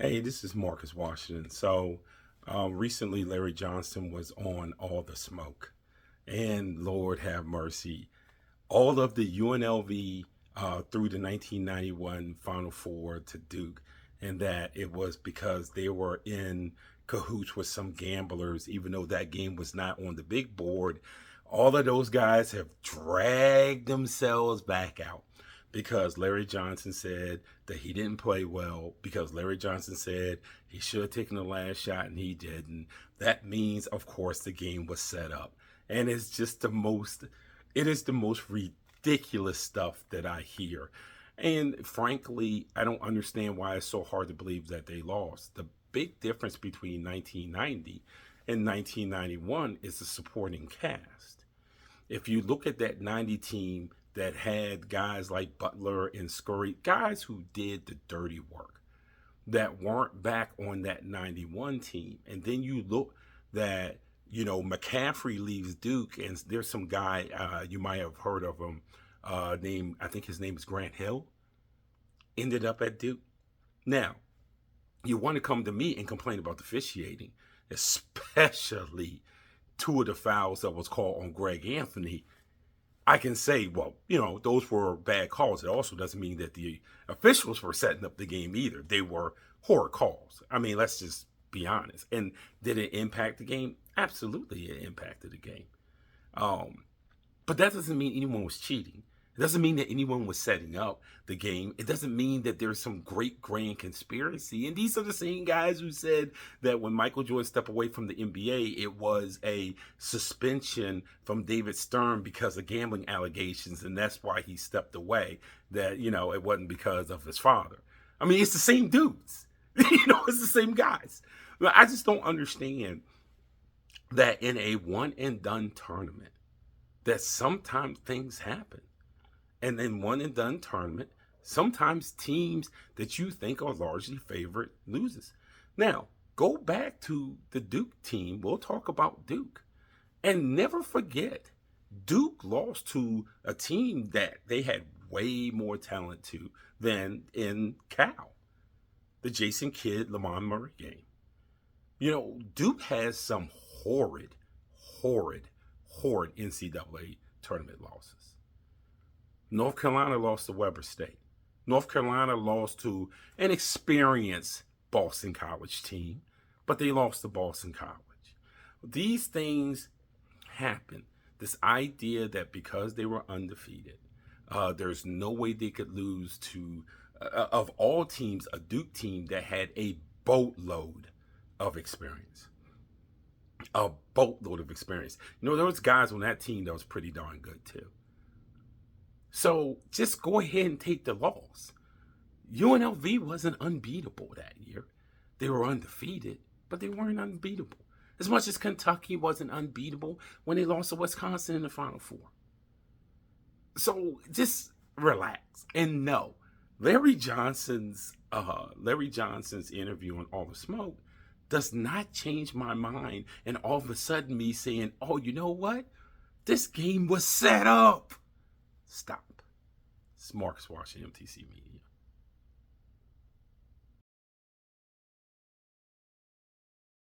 Hey, this is Marcus Washington. Recently Larry Johnson was on All the Smoke, and Lord have mercy, all of the UNLV through the 1991 Final Four to Duke, and that it was because they were in cahoots with some gamblers, even though that game was not on the big board. All of those guys have dragged themselves back out because Larry Johnson said that he didn't play well, because Larry Johnson said he should have taken the last shot and he didn't. That means, of course, the game was set up. And it is the most ridiculous stuff that I hear. And frankly, I don't understand why it's so hard to believe that they lost. The big difference between 1990 and 1991 is the supporting cast. If you look at that 90 team that had guys like Butler and Scurry, guys who did the dirty work, that weren't back on that 91 team. And then you look that, McCaffrey leaves Duke, and there's some guy, you might have heard of him, I think his name is Grant Hill, ended up at Duke. Now, you want to come to me and complain about the officiating, especially two of the fouls that was called on Greg Anthony. I can say, well, those were bad calls. It also doesn't mean that the officials were setting up the game either. They were horror calls. I mean, let's just be honest. And did it impact the game? Absolutely, it impacted the game. But that doesn't mean anyone was cheating. It doesn't mean that anyone was setting up the game. It doesn't mean that there's some great grand conspiracy. And these are the same guys who said that when Michael Jordan stepped away from the NBA, it was a suspension from David Stern because of gambling allegations, and that's why he stepped away. That, it wasn't because of his father. I mean, it's the same dudes. It's the same guys. I just don't understand that in a one and done tournament, that sometimes things happen. And in one and done tournament, sometimes teams that you think are largely favored loses. Now, go back to the Duke team. We'll talk about Duke. And never forget, Duke lost to a team that they had way more talent to than in Cal, the Jason Kidd, Lamont Murray game. Duke has some horrid NCAA tournament losses. North Carolina lost to Weber State. North Carolina lost to an experienced Boston College team, but they lost to Boston College. These things happen. This idea that because they were undefeated, there's no way they could lose to, of all teams, a Duke team that had a boatload of experience. A boatload of experience. There was guys on that team that was pretty darn good too. So just go ahead and take the loss. UNLV wasn't unbeatable that year. They were undefeated, but they weren't unbeatable. As much as Kentucky wasn't unbeatable when they lost to Wisconsin in the Final Four. So just relax and know Larry Johnson's interview on All the Smoke does not change my mind, and all of a sudden me saying, oh, you know what? This game was set up. Stop. It's Marcus Washington, MTC Media.